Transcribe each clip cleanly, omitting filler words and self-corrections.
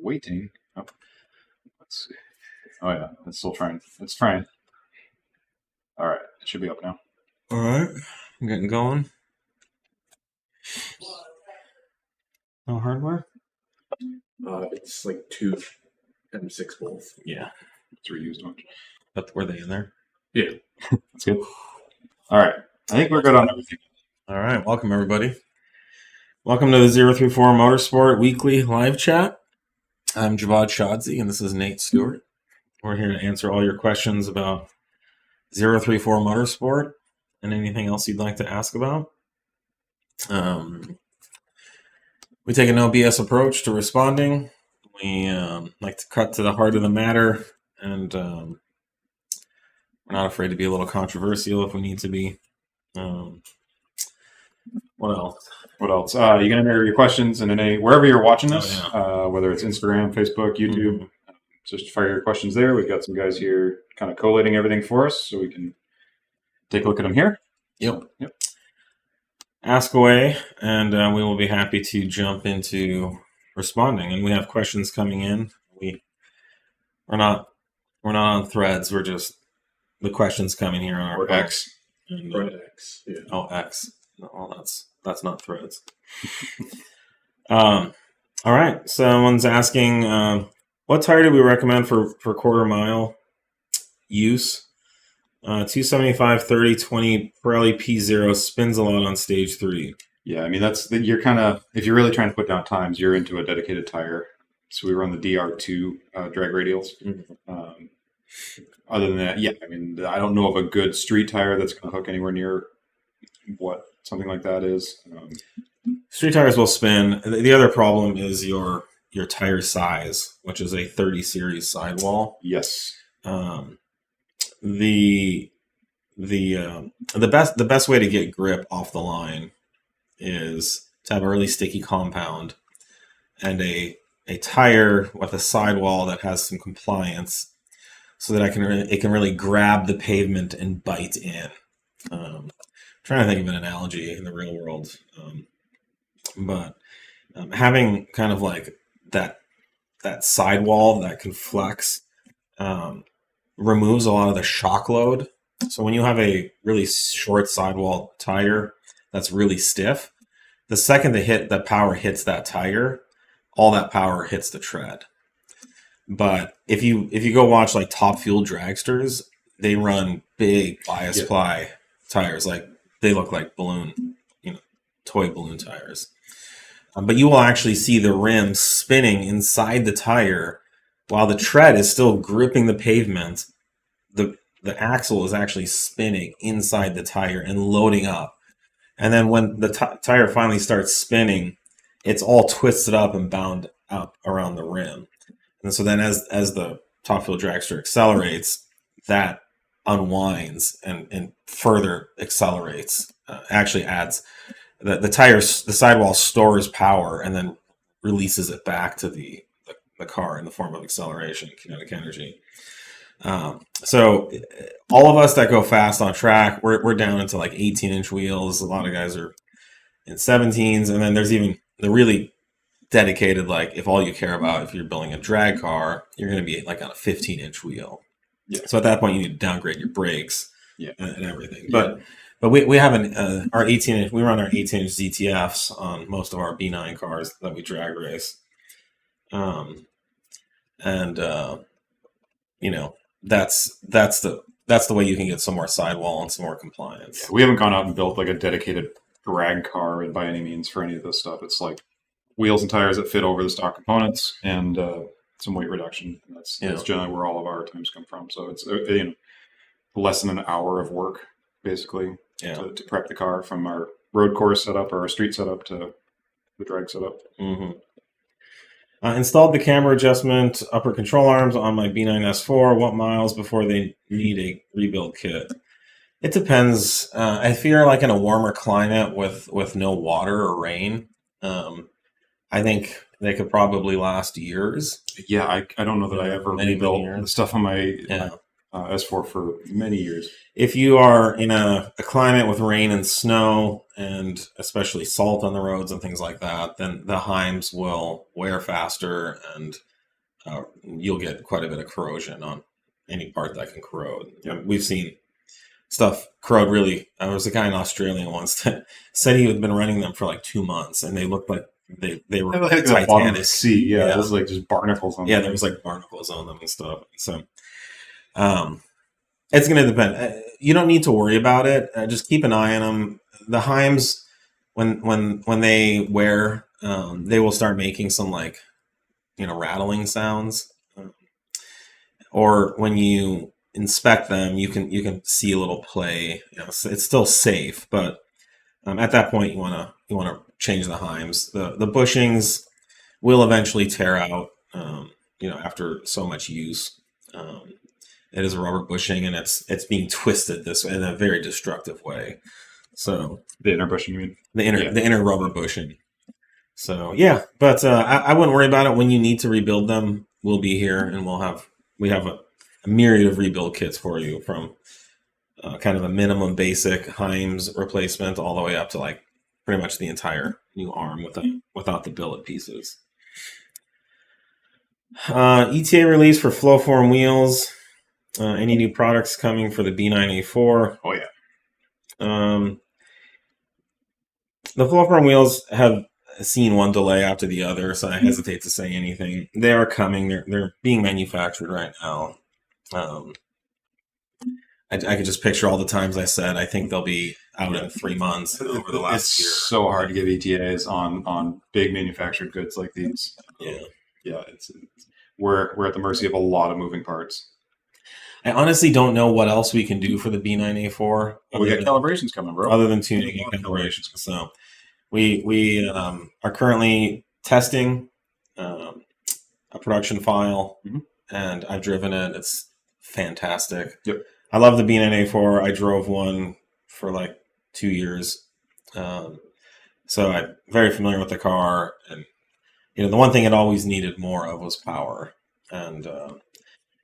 waiting. Oh, let's see. Oh yeah, it's still trying. It's trying. All right, it should be up now. All right, I'm getting going. No hardware? It's like 2 M6 both. Yeah. It's reused one. But were they in there? Yeah. That's good. All right, I think we're good on everything. All right, welcome everybody. Welcome to the 034 Motorsport Weekly Live Chat. I'm Javad Shadzi, and this is Nate Stewart. We're here to answer all your questions about 034 Motorsport and anything else you'd like to ask about. We take a no BS approach to responding. We like to cut to the heart of the matter, and we're not afraid to be a little controversial if we need to be. What else? What else? You can enter your questions in wherever you're watching this, Oh, whether it's Instagram, Facebook, YouTube. Just fire your questions there. We've got some guys here kind of collating everything for us, so we can take a look at them here. Yep. Ask away, and we will be happy to jump into responding. And we have questions coming in. We're not on threads. We're just the questions coming here on our Or X. And, Right, X. Yeah. Oh, X. No, that's not threads. All right. Someone's asking, what tire do we recommend for quarter mile use? 275 30/20 Pirelli P0 spins a lot on stage 3. Yeah, I mean you're kind of, if you're really trying to put down times, you're into a dedicated tire. So we run the DR2 drag radials. Other than that, yeah, I mean I don't know of a good street tire that's going to hook anywhere near what something like that is. Street tires will spin. The other problem is your tire size, which is a 30 series sidewall. Yes. The best way to get grip off the line is to have a really sticky compound and a tire with a sidewall that has some compliance, so that it can really grab the pavement and bite in. Trying to think of an analogy in the real world, but having kind of like that sidewall that can flex removes a lot of the shock load. So when you have a really short sidewall tire that's really stiff, the second the power hits that tire, all that power hits the tread. But if you go watch like Top Fuel dragsters, they run big bias ply tires, like they look like balloon, toy balloon tires. But you will actually see the rim spinning inside the tire while the tread is still gripping the pavement. The axle is actually spinning inside the tire and loading up. And then when the tire finally starts spinning, it's all twisted up and bound up around the rim. And so then as the Top Fuel dragster accelerates, that unwinds and further accelerates. Actually adds the sidewall stores power and then releases it back to the car in the form of acceleration, kinetic energy. So all of us that go fast on track, we're down into like 18-inch wheels. A lot of guys are in 17s, and then there's even the really dedicated, like if all you care about, if you're building a drag car, you're going to be like on a 15-inch wheel. Yeah. So at that point, you need to downgrade your brakes and everything. Yeah. But we have our 18-inch. We run our 18-inch ZTFs on most of our B9 cars that we drag race. That's the way you can get some more sidewall and some more compliance. Yeah, we haven't gone out and built like a dedicated drag car by any means for any of this stuff. It's like wheels and tires that fit over the stock components and some weight reduction. That's generally where all of our times come from. So it's less than an hour of work basically to prep the car, from our road course setup or our street setup to the drag setup. Installed the camber adjustment upper control arms on my B9 S4. What miles before they need a rebuild kit? It depends. I fear like in a warmer climate with no water or rain, I think they could probably last years. Yeah, I don't know that I ever rebuilt the stuff on my S4 for many years. If you are in a climate with rain and snow, and especially salt on the roads and things like that, then the Heims will wear faster, and you'll get quite a bit of corrosion on any part that can corrode. Yeah. We've seen stuff corrode really. There was a guy in Australia once that said he had been running them for like 2 months, and they looked like they were Like the bottom of the Titanic. sea. Yeah, it was like just barnacles on Yeah, them. there was like barnacles on them and stuff. So, it's going to depend. You don't need to worry about it. Just keep an eye on them. The Heims, when they wear, they will start making some like, rattling sounds. Or when you inspect them, you can see a little play. It's still safe, but at that point you want to change the Heims. The bushings will eventually tear out. After so much use. It is a rubber bushing, and it's being twisted this way in a very destructive way. So The inner bushing, you mean? the inner rubber bushing. So yeah, but I wouldn't worry about it. When you need to rebuild them, we'll be here, and we have a myriad of rebuild kits for you, from kind of a minimum basic Heims replacement all the way up to like pretty much the entire new arm without the billet pieces. ETA release for Flowform wheels. Any new products coming for the B9 A4? Oh yeah. The Flowform wheels have seen one delay after the other, so I hesitate to say anything. They are coming. They're being manufactured right now. I could just picture all the times I said I think they'll be out in 3 months over the last year. It's so hard to give ETAs on big manufactured goods like these. Yeah. We're at the mercy of a lot of moving parts. I honestly don't know what else we can do for the B9 A4. We got calibrations coming, bro. Other than tuning and calibrations. So we are currently testing a production file, and I've driven it. It's fantastic. Yep. I love the B9 A4. I drove one for like 2 years. So I'm very familiar with the car, and the one thing it always needed more of was power, and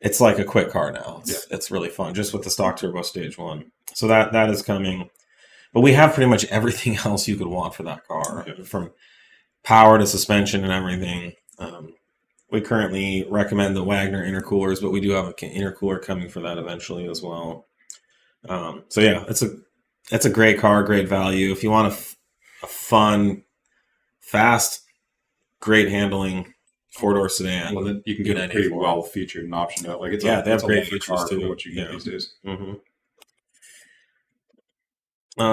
it's like a quick car now. It's really fun, just with the stock turbo stage 1. So that is coming, but we have pretty much everything else you could want for that car, from power to suspension and everything. We currently recommend the Wagner intercoolers, but we do have an intercooler coming for that eventually as well. So yeah, it's a great car, great value. If you want a fun, fast, great handling 4-door sedan, Well, then you can get a pretty well featured and optioned out. Like they have great features too. What you get these days.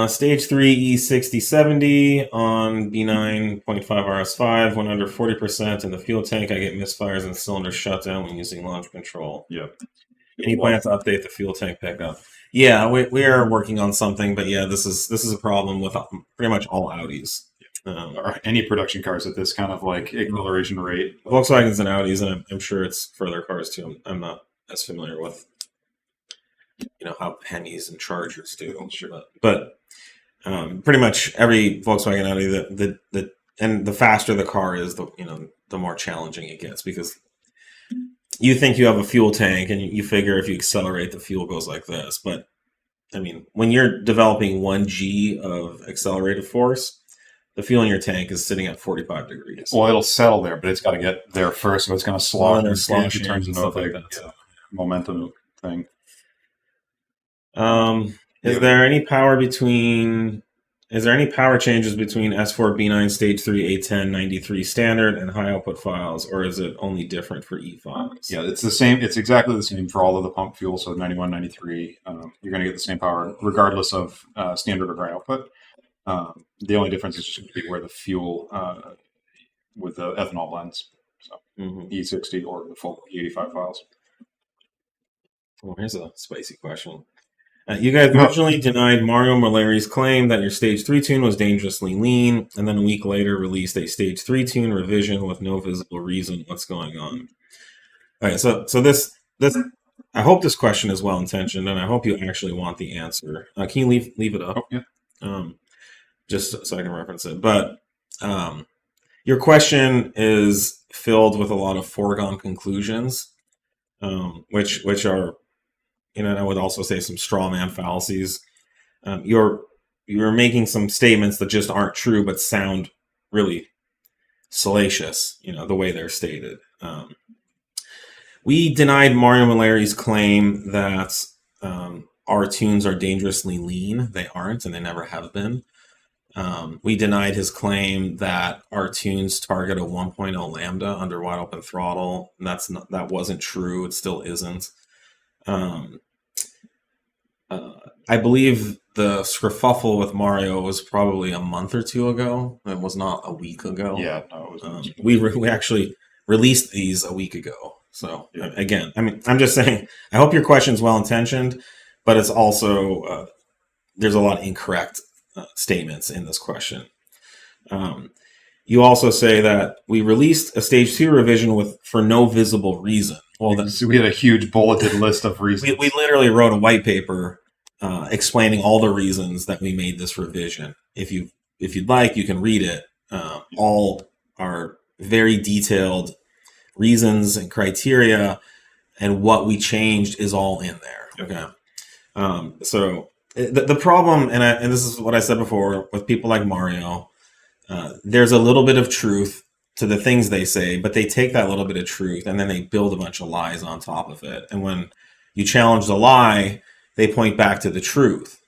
Stage 3 E6070 on B9.5 RS5 went under 40% in the fuel tank. I get misfires and cylinder shutdown when using launch control. Yeah. Any plan to update the fuel tank pickup? Yeah, we are working on something, but yeah, this is a problem with pretty much all Audis. Or any production cars at this kind of like acceleration rate. Volkswagens and Audis, and I'm sure it's for other cars too. I'm not as familiar with how Hemis and Chargers do. Sure. But pretty much every Volkswagen Audi, and the faster the car is, the more challenging it gets, because you think you have a fuel tank and you figure if you accelerate, the fuel goes like this. But I mean, when you're developing 1 G of accelerated force, the fuel in your tank is sitting at 45 degrees. Well, it'll settle there, but it's got to get there first, so it's going to slosh. And slosh it turns into a big momentum thing. Is there any power changes between S4 B9 Stage 3 A10 93 standard and high output files, or is it only different for E files? Yeah, it's the same. It's exactly the same for all of the pump fuel. So 91, 93, you're going to get the same power regardless of standard or high output. The only difference is just going to be where the fuel with the ethanol blends. So E60 or the full E85 files. Well, here's a spicy question. You guys originally denied Mario Molliere's claim that your Stage 3 tune was dangerously lean, and then a week later released a Stage 3 tune revision with no visible reason. What's going on? All right, so this I hope this question is well intentioned, and I hope you actually want the answer. Can you leave it up? Oh, yeah. Just so I can reference it. But your question is filled with a lot of foregone conclusions, which are and I would also say some straw man fallacies. You're making some statements that just aren't true, but sound really salacious, the way they're stated. We denied Mario Molliere's claim that our tunes are dangerously lean. They aren't, and they never have been. We denied his claim that our tunes target a 1.0 lambda under wide open throttle. That wasn't true. It still isn't. I believe the skerfuffle with Mario was probably a month or two ago. It was not a week ago. Yeah, no, it was. We actually released these a week ago. So again, I'm just saying. I hope your question's well intentioned, but it's also there's a lot of incorrect statements in this question. You also say that we released a stage 2 revision for no visible reason. Well, we had a huge bulleted list of reasons. We literally wrote a white paper explaining all the reasons that we made this revision. If you'd like, you can read it. All are very detailed reasons and criteria, and what we changed is all in there. Okay. So the problem, and this is what I said before, with people like Mario, there's a little bit of truth to the things they say, but they take that little bit of truth and then they build a bunch of lies on top of it. And when you challenge the lie, they point back to the truth.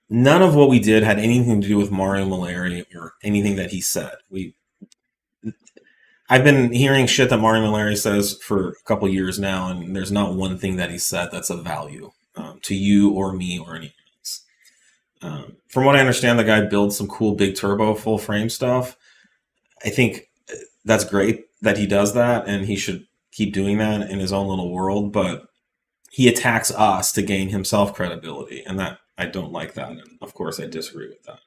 None of what we did had anything to do with Mario Molliere or anything that he said. I've been hearing shit that Mario Molliere says for a couple years now, and there's not one thing that he said that's of value to you or me or anyone else. From what I understand, the guy builds some cool big turbo full frame stuff. I think that's great that he does that, and he should keep doing that in his own little world, but he attacks us to gain himself credibility, and that I don't like that, and of course I disagree with that.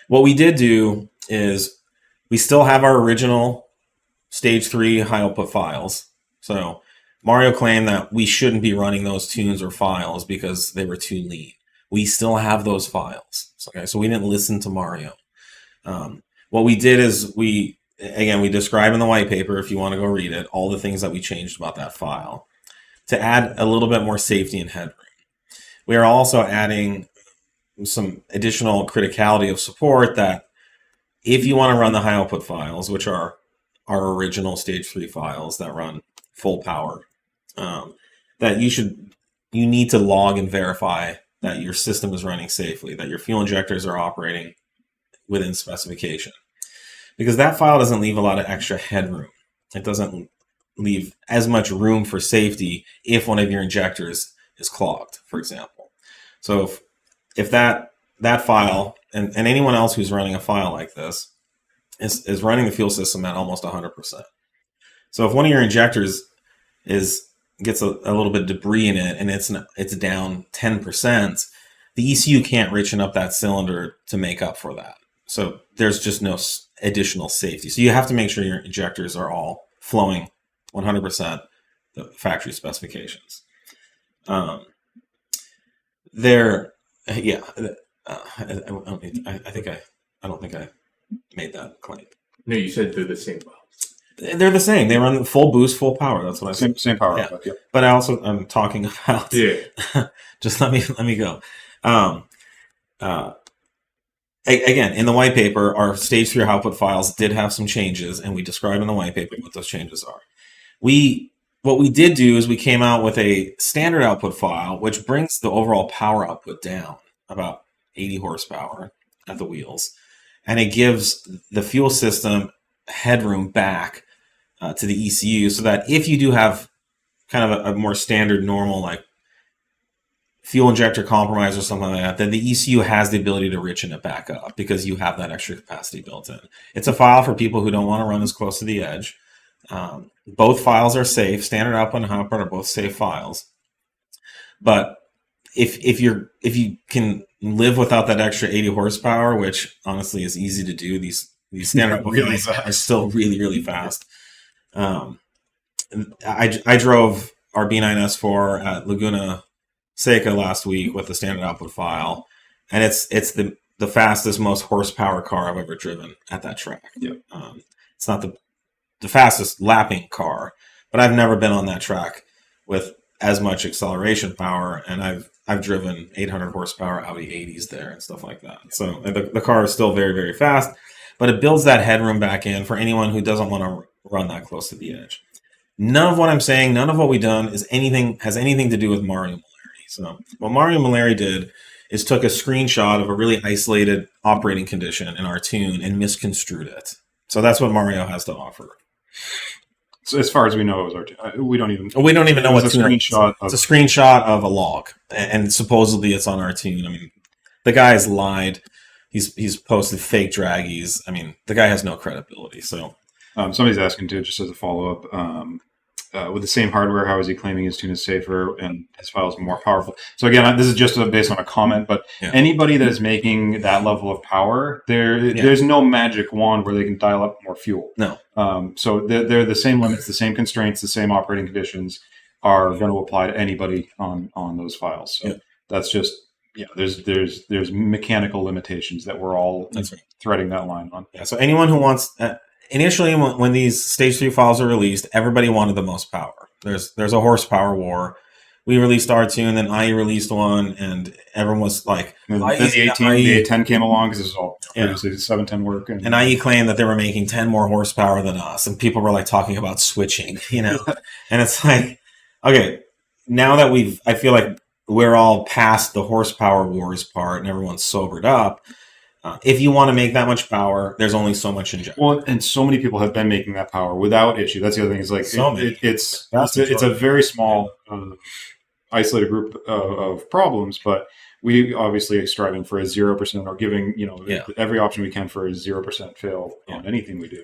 What we did do is we still have our original stage 3 high output files. So Mario claimed that we shouldn't be running those tunes or files because they were too lean. We still have those files. Okay, so we didn't listen to Mario. What we did is we describe in the white paper, if you want to go read it, all the things that we changed about that file to add a little bit more safety and headroom. We are also adding some additional criticality of support that if you want to run the high output files, which are our original stage 3 files that run full power, that you need to log and verify that your system is running safely, that your fuel injectors are operating within specification. Because that file doesn't leave a lot of extra headroom. It doesn't leave as much room for safety if one of your injectors is clogged, for example. So if that file, and anyone else who's running a file like this, is running the fuel system at almost 100%. So if one of your injectors gets a little bit of debris in it and it's down 10%, the ECU can't richen up that cylinder to make up for that. So there's just no additional safety. So you have to make sure your injectors are all flowing 100% the factory specifications. I don't think I made that claim. No, you said they're the same files. They're the same. They run full boost, full power. That's what I said. Same power. Yeah. Output, yeah. But I'm talking about. Yeah. Just let me go. Again, in the white paper, our stage 3 output files did have some changes, and we describe in the white paper what those changes are. What we did do is we came out with a standard output file, which brings the overall power output down about 80 horsepower at the wheels, and it gives the fuel system headroom back to the ECU, so that if you do have kind of a more standard, normal, like fuel injector compromise or something like that, then the ECU has the ability to richen it back up because you have that extra capacity built in. It's a file for people who don't want to run as close to the edge. Both files are safe. Standard output and high output are both safe files. But if you can live without that extra 80 horsepower, which honestly is easy to do, these standard output really files are still really, really fast. I drove our B9 S4 at Laguna Seca last week with the standard output file, and it's the fastest, most horsepower car I've ever driven at that track. Yep. It's not the fastest lapping car, but I've never been on that track with as much acceleration power, and I've driven 800 horsepower Audi 80s there and stuff like that. So the car is still very, very fast, but it builds that headroom back in for anyone who doesn't want to run that close to the edge. None of what I'm saying, none of what we've done has anything to do with Mario Molliere. So what Mario Molliere did is took a screenshot of a really isolated operating condition in our tune and misconstrued it. So that's what Mario has to offer. So as far as we know, it was our we don't even know what a screenshot. It's a screenshot of a log, and supposedly it's on our tune. I mean, the guy's lied. He's posted fake draggies. I mean, the guy has no credibility. So somebody's asking too, just as a follow up. With the same hardware, how is he claiming his tune is safer and his file is more powerful? So again, this is just based on a comment, but anybody that is making that level of power, there's no magic wand where they can dial up more fuel. No. So they're the same limits, the same constraints, the same operating conditions are going to apply to anybody on those files. So that's just there's mechanical limitations that we're all threading that line on. Yeah. So anyone who wants. Initially, when these Stage 3 files are released, everybody wanted the most power. There's a horsepower war. We released R2, and then IE released one, and everyone was like... Then the A10 came along, because this is all previously the 710 work. And IE claimed that they were making 10 more horsepower than us, and people were like talking about switching, you know? And it's like, okay, now that I feel like we're all past the horsepower wars part, and everyone's sobered up, if you want to make that much power, there's only so much injector. Well, and so many people have been making that power without issue. That's the other thing. Is like it's a very small, isolated group of problems, but we obviously are striving for a 0% or giving every option we can for a 0% fail on anything we do.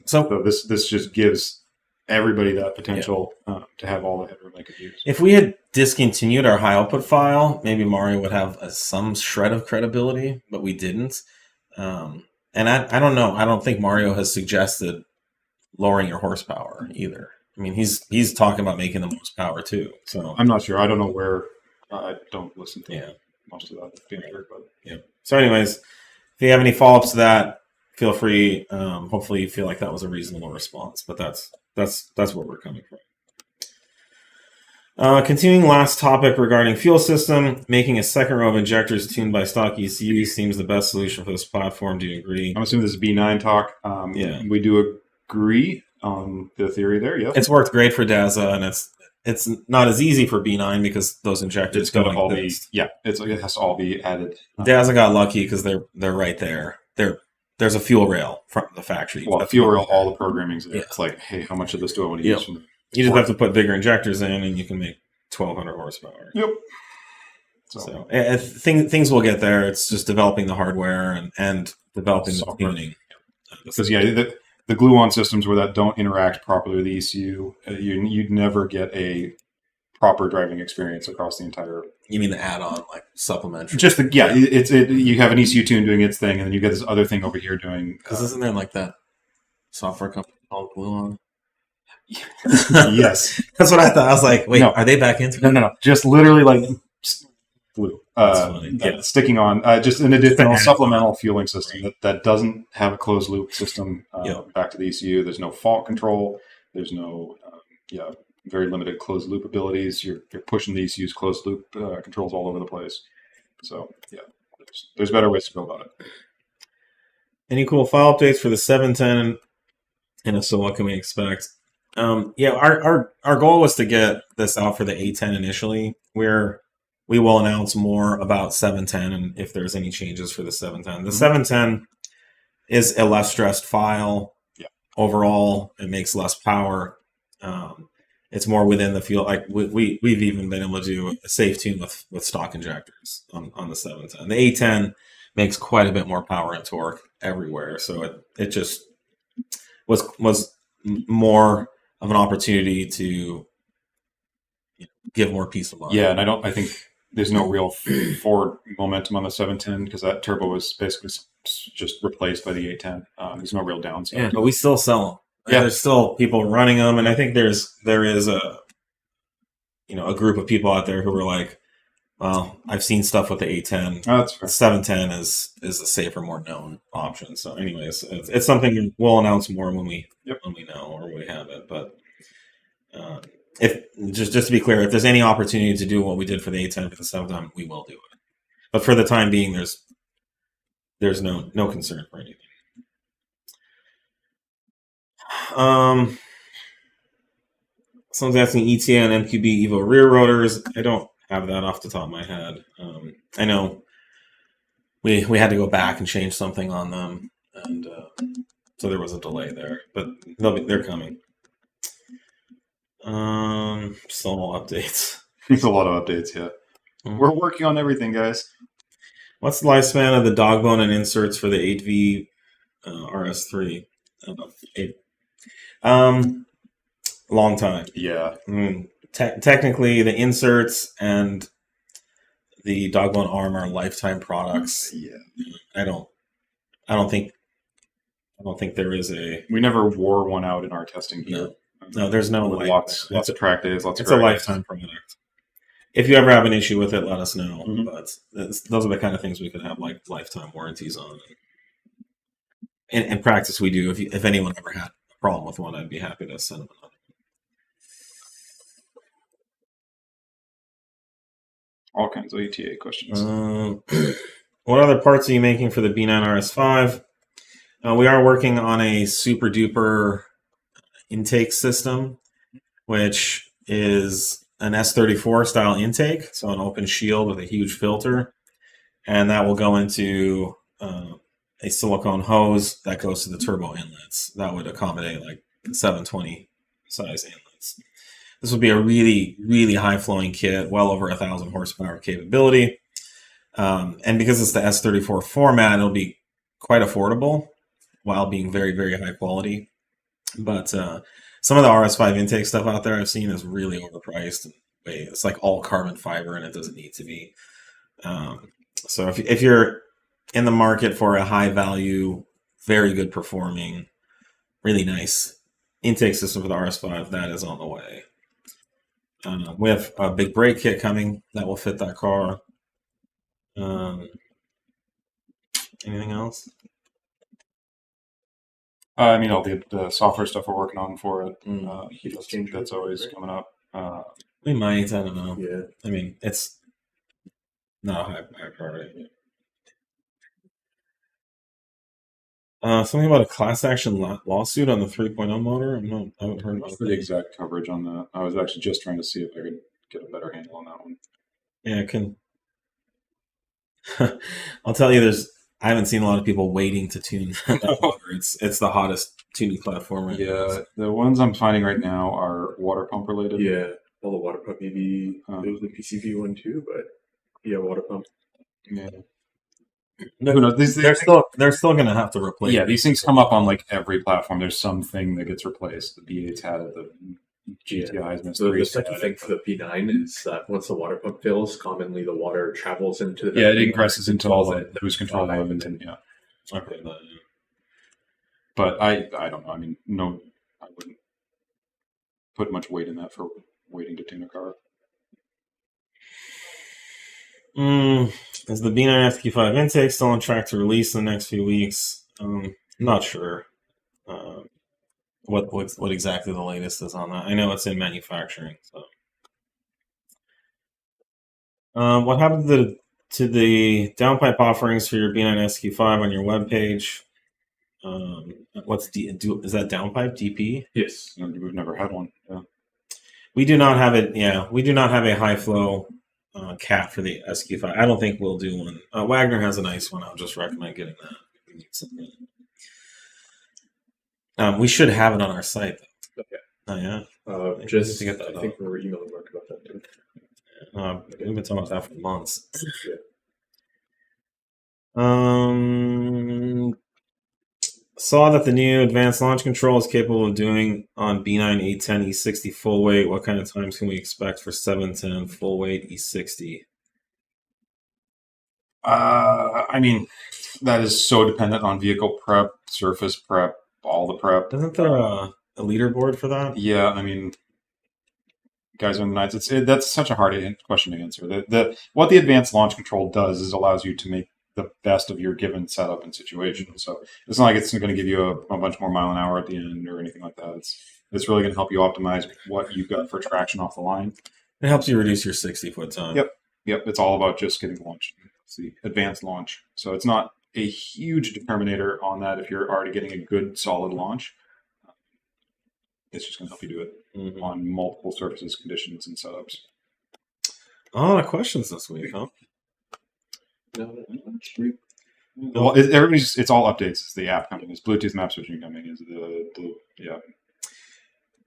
So this just gives everybody that potential to have all the headroom they could use. If we had discontinued our high output file, maybe Mario would have some shred of credibility, but we didn't. And I don't know. I don't think Mario has suggested lowering your horsepower either. I mean, he's talking about making the most power too. So I'm not sure. I don't know where. I don't listen to most of that. So anyways, if you have any follow-ups to that, feel free. Hopefully you feel like that was a reasonable response, but that's where we're coming from. Continuing last topic regarding fuel system, making a second row of injectors tuned by stock ECU seems the best solution for this platform. Do you agree? I'm assuming this is B9 talk. We do agree on the theory there. Yeah, it's worked great for Daza, and it's not as easy for B9 because those injectors it has to all be added. Daza got lucky because they're right there. There's a fuel rail from the factory. Well, a fuel rail, all the programming's there. It's like, hey, how much of this do I want to use from the You just have to put bigger injectors in, and you can make 1,200 horsepower. Yep. So things will get there. It's just developing the hardware and developing the tuning. Because the glue-on systems where that don't interact properly with the ECU, you'd never get a proper driving experience across the entire. You mean the add-on, like supplementary? Just you have an ECU tune doing its thing, and then you get this other thing over here doing. Because isn't there like that software company called Glue-On? Yes, that's what I thought. I was like, wait, are they back into it? No. Just literally like glue. Sticking on just an additional supplemental fueling system that doesn't have a closed loop system back to the ECU. There's no fault control. There's no very limited closed loop abilities. You're pushing the ECU's closed loop controls all over the place. So there's better ways to go about it. Any cool file updates for the 710? And if so, what can we expect? Our goal was to get this out for the A10 initially. We will announce more about 710 and if there's any changes for the 710. The 710 is a less stressed file. Yeah. Overall, it makes less power. It's more within the field. Like we've even been able to do a safe tune with stock injectors on the 710. The A10 makes quite a bit more power and torque everywhere. So it just was more of an opportunity to give more peace of mind. Yeah, and I think there's no real forward momentum on the 710 because that turbo was basically just replaced by the A10. There's no real downside. Yeah, but we still sell them. Yeah, there's still people running them, and I think there is a group of people out there who are like, well, I've seen stuff with the A10. Oh, that's fair. 710 is a safer, more known option. So, anyways, it's something we'll announce more when we know or when we have it. But if just to be clear, if there's any opportunity to do what we did for the A10 for the 7th, we will do it. But for the time being, there's no concern for anything. Someone's asking ETA and MQB Evo rear rotors. I don't have that off the top of my head. I know we had to go back and change something on them, and so there was a delay there. But they're coming. Still no updates. There's a lot of updates, yeah. We're working on everything, guys. What's the lifespan of the dog bone and inserts for the 8V RS3? Long time. Yeah. Technically, the inserts and the dog bone arm are lifetime products. Yeah. I don't think there is a. We never wore one out in our testing here. No, there's no lots of track days. It's a lifetime product. If you ever have an issue with it, let us know. Mm-hmm. But those are the kind of things we could have like lifetime warranties on. In practice, we do. If anyone ever had a problem with one, I'd be happy to send them another. All kinds of ETA questions. What other parts are you making for the B9 RS5? We are working on a super duper intake system, which is an S34 style intake, so an open shield with a huge filter, and that will go into a silicone hose that goes to the turbo inlets. That would accommodate like 720 size inlets. This would be a really, really high flowing kit, well over 1,000 horsepower capability. And because it's the S34 format, it'll be quite affordable while being very, very high quality. But some of the RS5 intake stuff out there I've seen is really overpriced. It's like all carbon fiber, and it doesn't need to be. So if you're in the market for a high value, very good performing, really nice intake system for the RS5, that is on the way. We have a big brake kit coming that will fit that car. Anything else? I mean, all the software stuff we're working on for it. That's always coming up. We might. I don't know. Yeah. I mean, it's not a high priority. Something about a class action lawsuit on the 3.0 motor. I haven't heard about the exact coverage on that. I was actually just trying to see if I could get a better handle on that one. Yeah, I can. I'll tell you, I haven't seen a lot of people waiting to tune that motor. It's the hottest tuning platform right now. Yeah, the ones I'm finding right now are water pump related. Yeah, all the water pump, maybe it was the PCV one too, but yeah, water pump. Yeah. Who knows? They're still going to have to replace. Yeah, these things come up on like every platform. There's something that gets replaced. The B8's had it. The GTI's missed. So the second thing for the B9 is that once the water pump fills, commonly the water travels into the it ingresses into all the cruise control element. Yeah. Okay. But I don't know. I mean, no, I wouldn't put much weight in that for waiting to tune a car. Is the B9 SQ5 intake still on track to release in the next few weeks? I'm not sure what exactly the latest is on that. I know it's in manufacturing. So, what happened to the downpipe offerings for your B9 SQ5 on your webpage? Is that downpipe DP? Yes, we've never had one. Yeah. We do not have it. Yeah, we do not have a high flow cap for the SQ5. I don't think we'll do one. Wagner has a nice one. I'll just recommend getting that. We should have it on our site. Okay. Oh yeah. Just to get that. I think we were emailing Mark about that too. We've been talking about that for months. Yeah. Saw that the new advanced launch control is capable of doing on B9 810 E60 full weight. What kind of times can we expect for 710 full weight E60? I mean, that is so dependent on vehicle prep, surface prep, all the prep. Isn't there a leaderboard for that? Yeah, I mean, guys are nice. That's such a hard question to answer. What the advanced launch control does is allows you to make the best of your given setup and situation. So it's not like it's going to give you a bunch more mile an hour at the end or anything like that. It's really going to help you optimize what you've got for traction off the line. It helps you reduce your 60-foot time. Yep. It's all about just getting launch. It's the advanced launch. So it's not a huge determinator on that if you're already getting a good solid launch. It's just going to help you do it on multiple surfaces, conditions, and setups. A lot of questions this week, huh? Well, it's all updates. It's the app coming. It's Bluetooth map switching coming. Is yeah.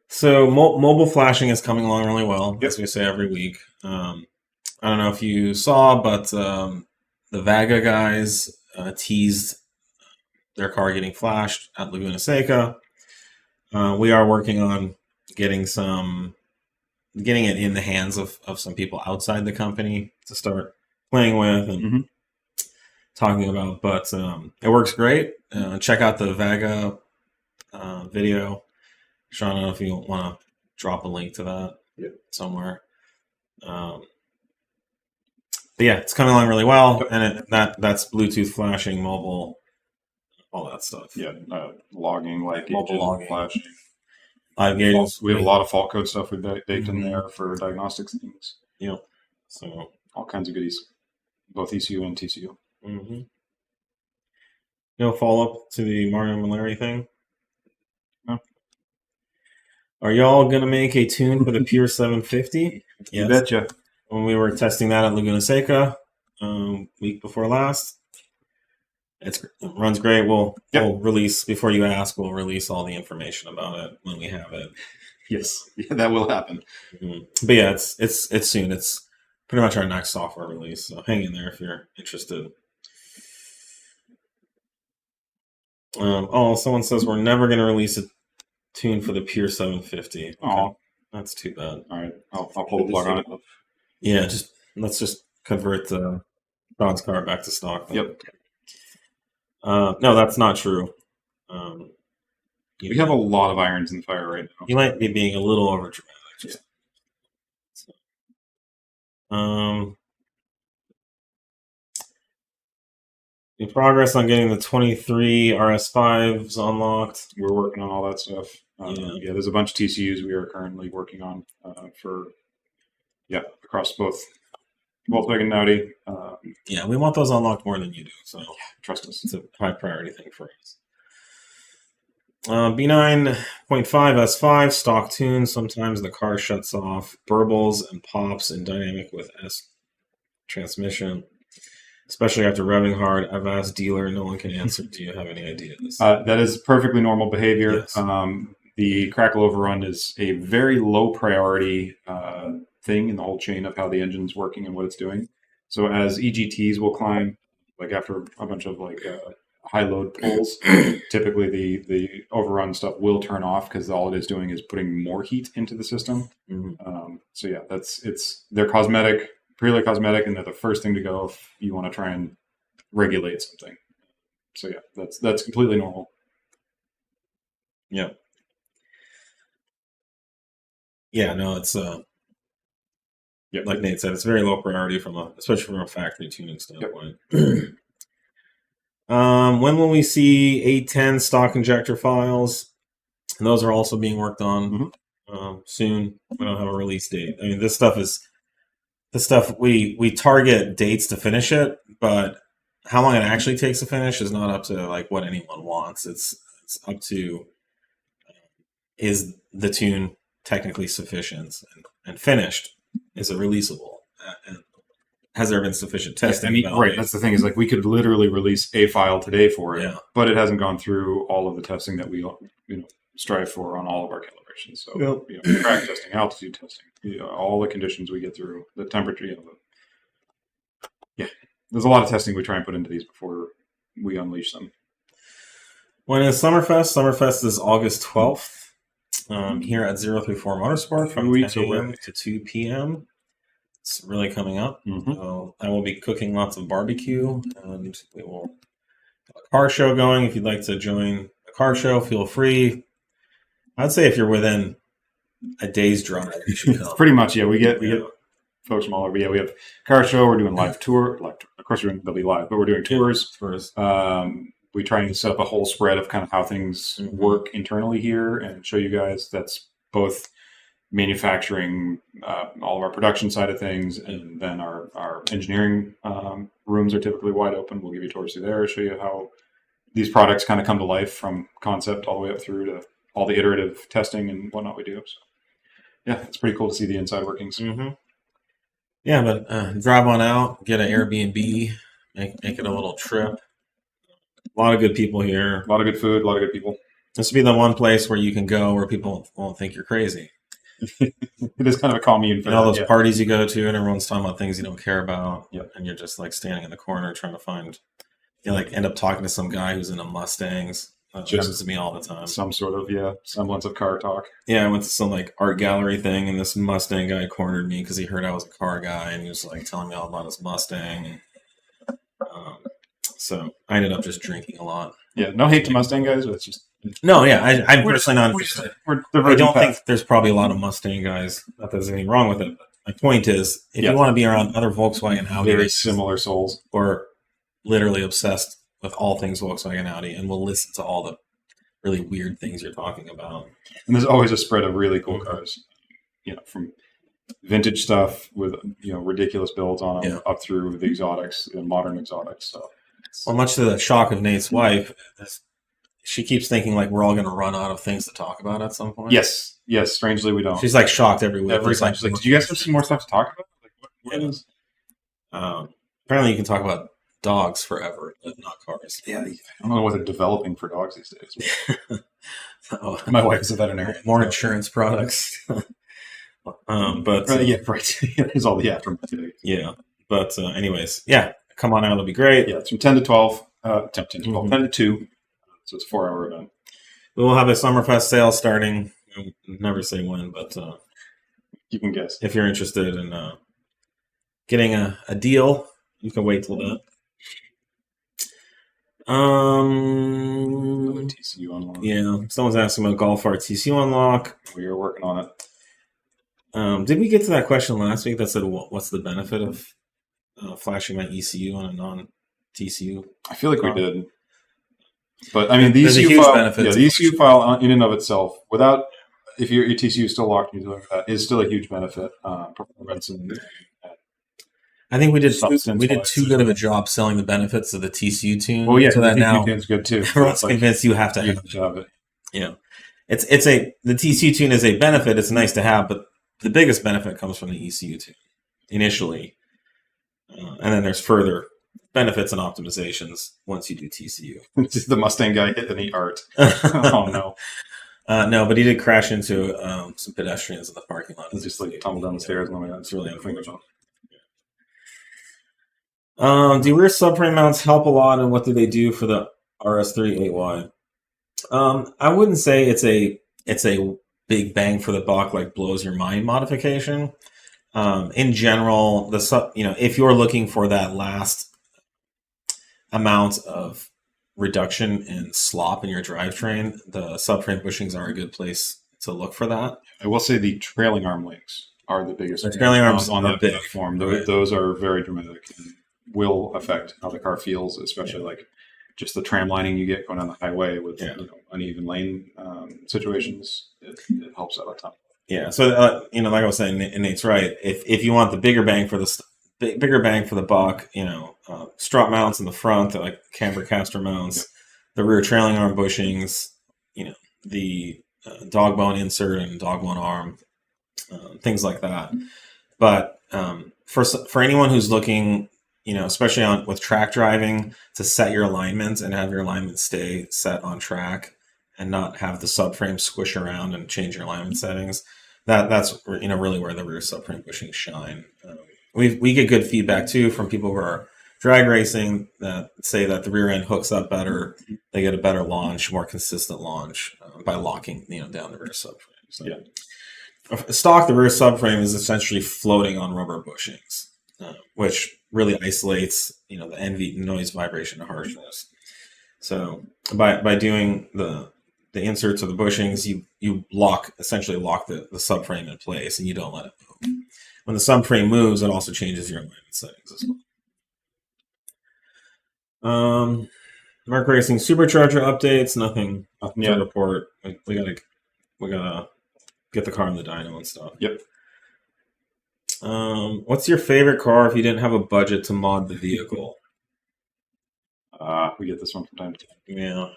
So mobile flashing is coming along really well, as we say every week. I don't know if you saw, but the Vaga guys teased their car getting flashed at Laguna Seca. We are working on getting it in the hands of some people outside the company to start playing with and talking about. But it works great. Check out the Vaga video. Sean, I don't know if you want to drop a link to that somewhere. But yeah, it's coming along really well, and that's Bluetooth flashing, mobile, all that stuff. Yeah, logging, like mobile logging, flashing. Live gauges. We have a lot of fault code stuff we baked in there for diagnostics things. Yep. So all kinds of goodies, both ECU and TCU. No follow up to the Mario Molliere thing. No. Are y'all gonna make a tune for the Pure 750? Yes. You betcha. When we were testing that at Laguna Seca week before last, it runs great. We'll release, before you ask, we'll release all the information about it when we have it. Yes, that will happen. But yeah, it's soon. It's pretty much our next software release. So hang in there if you're interested. Someone says we're never going to release a tune for the Pure 750. Oh, that's too bad. All right, I'll pull the plug on it. Yeah, let's just convert Don's car back to stock. Yep. No, that's not true. We have a lot of irons in the fire right now. You might be being a little over dramatic. In progress on getting the 23 RS5s unlocked. We're working on all that stuff. There's a bunch of TCUs we are currently working on across both Volkswagen and Audi. We want those unlocked more than you do. So trust us. It's a high priority thing for us. B9.5 S5 stock tune. Sometimes the car shuts off, burbles and pops in dynamic with S transmission, especially after revving hard. I've asked dealer, no one can answer. Do you have any ideas? That is perfectly normal behavior. Yes. The crackle overrun is a very low priority thing in the whole chain of how the engine's working and what it's doing. So as EGTs will climb, like after a bunch of high load pulls, typically the overrun stuff will turn off because all it is doing is putting more heat into the system. They're cosmetic, purely cosmetic, and they're the first thing to go if you want to try and regulate something. So yeah, that's completely normal. Yeah. Yeah, no, it's like Nate said, it's very low priority especially from a factory tuning standpoint. When will we see 810 stock injector files? And those are also being worked on soon. We don't have a release date. I mean, this stuff we target dates to finish it, but how long it actually takes to finish is not up to what anyone wants. It's up to is the tune technically sufficient and finished? Is it releasable? And has there been sufficient testing? Right. That's the thing is we could literally release a file today for it, but it hasn't gone through all of the testing that we strive for on all of our calibrations. So track testing, altitude testing, all the conditions we get through, the temperature. There's a lot of testing we try and put into these before we unleash them. When is Summerfest? Summerfest is August 12th. Here at 034 Motorsport from 10 a.m. to 2 p.m. It's really coming up. So I will be cooking lots of barbecue, and we will have a car show going. If you'd like to join a car show, feel free. I'd say if you're within a day's drive, you should come. Pretty much, we get folks from all over. We have car show. We're doing live tour, course, they'll be live, but we're doing tours. Tours. We try and set up a whole spread of kind of how things work internally here and show you guys. That's both manufacturing, all of our production side of things, and then our engineering rooms are typically wide open. We'll give you tours through there, show you how these products kind of come to life from concept all the way up through to all the iterative testing and whatnot we do. So, yeah, it's pretty cool to see the inside workings. Yeah, but drive on out, get an Airbnb, make it a little trip. A lot of good people here. A lot of good food, a lot of good people. This would be the one place where you can go where people won't think you're crazy. It is kind of a commune for all those parties you go to, and everyone's talking about things you don't care about. Yep. And you're just like standing in the corner trying to find. You like end up talking to some guy who's into Mustangs. That happens to me all the time. Some sort of semblance of car talk. Yeah, I went to some like art gallery thing, and this Mustang guy cornered me because he heard I was a car guy, and he was like telling me all about his Mustang. So I ended up just drinking a lot. Yeah, no hate to Mustang guys, but it's just no. Yeah, I'm personally not interested. I don't think there's probably a lot of Mustang guys. Not that there's anything wrong with it. But my point is, if you want to be around other Volkswagen Audi, very similar souls, or literally obsessed with all things Volkswagen Audi, and will listen to all the really weird things you're talking about. And there's always a spread of really cool cars, from vintage stuff with ridiculous builds on them up through the exotics, the modern exotics. So, well, much to the shock of Nate's wife, she keeps thinking like we're all going to run out of things to talk about at some point. Yes. Strangely, we don't. She's like shocked every week. Every time she's like, "Did you guys have some more stuff to talk about?" Like, what is? Apparently, you can talk about dogs forever, but not cars. Yeah, I don't know what they're developing for dogs these days. My wife's a veterinarian. More insurance products. But right. There's all the aftermath today. Yeah, but anyways, come on out. It'll be great. Yeah, it's from 10 to 12. 10 to 12. 10 to 2. So it's a 4-hour event. We'll have a Summerfest sale starting. I'll never say when, but you can guess. If you're interested in getting a deal, you can wait till then. TCU unlock. Yeah, someone's asking about Golf R TCU unlock. We are working on it. Did we get to that question last week that said what's the benefit of flashing my ECU on a non-TCU? I feel like we did. But I mean, the ECU file, the ECU file in and of itself, without if your TCU is still locked, is still a huge benefit. Performance and I think we did too good of a job selling the benefits of the TCU tune. Well, yeah, so that now tune's good too. Everyone's convinced you have to have it. Yeah, the TCU tune is a benefit. It's nice to have, but the biggest benefit comes from the ECU tune initially, and then there's further benefits and optimizations once you do TCU. The Mustang guy hit any art. Oh no. No, but he did crash into some pedestrians in the parking lot. He just like tumbled down the stairs and all that. It's really unfortunate. Do rear subframe mounts help a lot, and what do they do for the RS3 8Y? I wouldn't say it's a big bang for the buck, like blows your mind modification. In general, if you're looking for that last amount of reduction in slop in your drivetrain, the subframe bushings are a good place to look for that. I will say the trailing arm links are the biggest. The trailing arms on that big. Platform. Those are very dramatic and will affect how the car feels, especially like just the tram lining you get going down the highway with uneven lane situations. It helps out a ton. Yeah, so like I was saying, and Nate's right. If you want the bigger bang for the buck, strut mounts in the front, like camber caster mounts, the rear trailing arm bushings, the dog bone insert and dog bone arm, things like that. But for anyone who's looking, especially with track driving, to set your alignment and have your alignment stay set on track and not have the subframe squish around and change your alignment settings, that's really where the rear subframe bushings shine. We get good feedback too from people who are drag racing that say that the rear end hooks up better. They get a better launch, more consistent launch by locking down the rear subframe. So, stock, the rear subframe is essentially floating on rubber bushings, which really isolates the NV noise, vibration, and harshness. So by doing the inserts of the bushings, you essentially lock the subframe in place, and you don't let it move. When the subframe moves, it also changes your alignment settings as well. Mercracing supercharger updates. Nothing to Yeah. report. We gotta get the car in the dyno and stuff. Yep. What's your favorite car if you didn't have a budget to mod the vehicle? We get this one from time to time. Yeah.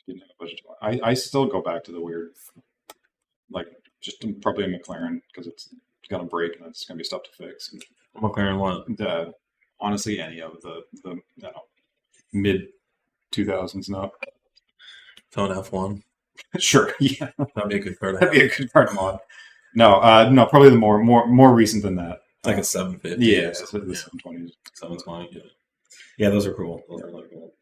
Didn't have a budget. I still go back to the weird, like just probably a McLaren because it's gonna break and it's gonna be stuff to fix. McLaren what? Honestly, any of the mid 2000s and up. Tone F1. Sure, yeah, That'd be a good car. that'd be a good part of mod. No, probably the more recent than that. Like a 750. Yeah, or something. the 720s. 720. Yeah. Yeah, those are cool. Those are really cool.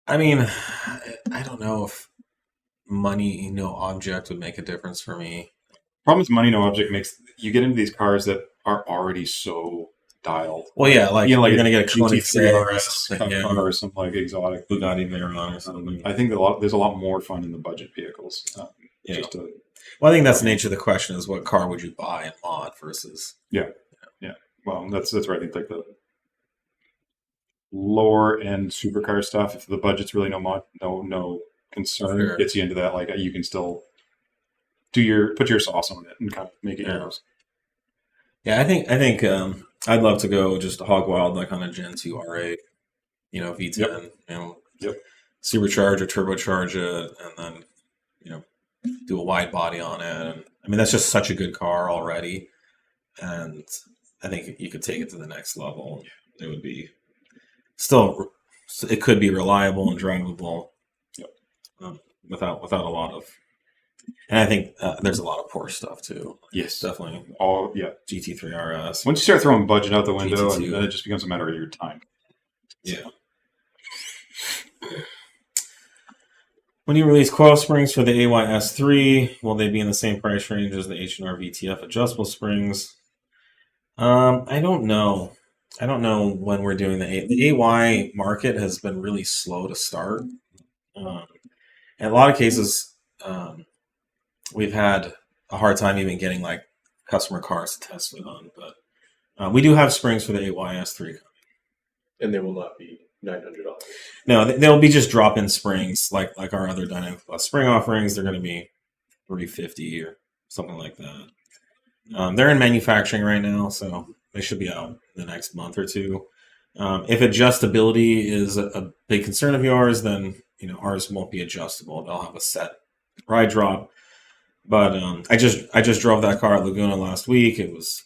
I mean, I don't know if money, no object would make a difference for me. Problem is, money no object makes you get into these cars that are already so dialed. Well, yeah, like You know, like you're gonna get a GT3 RS, RS or some like exotic. Bugatti Veyron or something. I think there's a lot more fun in the budget vehicles. Yeah. Just to, Well, I think that's the nature of the question: is what car would you buy and mod versus? well, that's right. I think like the lower end supercar stuff. If the budget's really no concern, Sure. gets you into that. Like you can still put your sauce on it and kind of make it yours. Yeah, I think I'd love to go just hog wild like on a Gen 2 R8, V10, Yep. supercharge or turbocharge it, and then do a wide body on it. And, I mean, that's just such a good car already, and I think you could take it to the next level. It would be still, it could be reliable and drivable. Yep. Without a lot of, and I think there's a lot of poor stuff too. Yes, Definitely. GT3 RS. Once you start throwing budget out the window, GT2. then it just becomes a matter of your time. Yeah. When you release coil springs for the AYS3, will they be in the same price range as the H&R VTF adjustable springs? I don't know. I don't know when we're doing the AY market has been really slow to start. In a lot of cases, we've had a hard time even getting like customer cars to test it on. But we do have springs for the AYS3 coming. And they will not be $900. No, they'll be just drop-in springs like our other Dynamic Plus spring offerings. They're going to be $350 or something like that. They're in manufacturing right now, so they should be out in the next month or two. If adjustability is a big concern of yours, then ours won't be adjustable. They'll have a set ride drop. But I just drove that car at Laguna last week. It was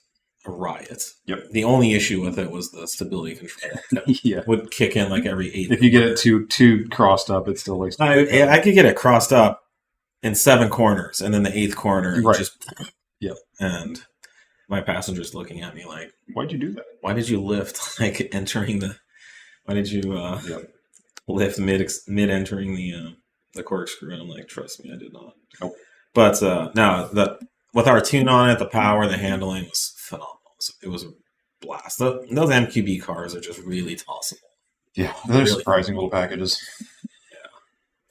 a riot. Yep. The only issue with it was the stability control. Yeah. Would kick in like every 8. If you get it too crossed up, it still like I could get it crossed up in 7 corners, and then the 8th corner Right. just. Yep. And my passenger's looking at me like, why'd you do that? "Why did you lift like entering the? Why did you lift mid entering the corkscrew?" And I'm like, "Trust me, I did not." Nope. But no, with our tune on it, the power, the handling was phenomenal. So it was a blast. Those MQB cars are just really tossable. Yeah, they're Really? surprising little packages.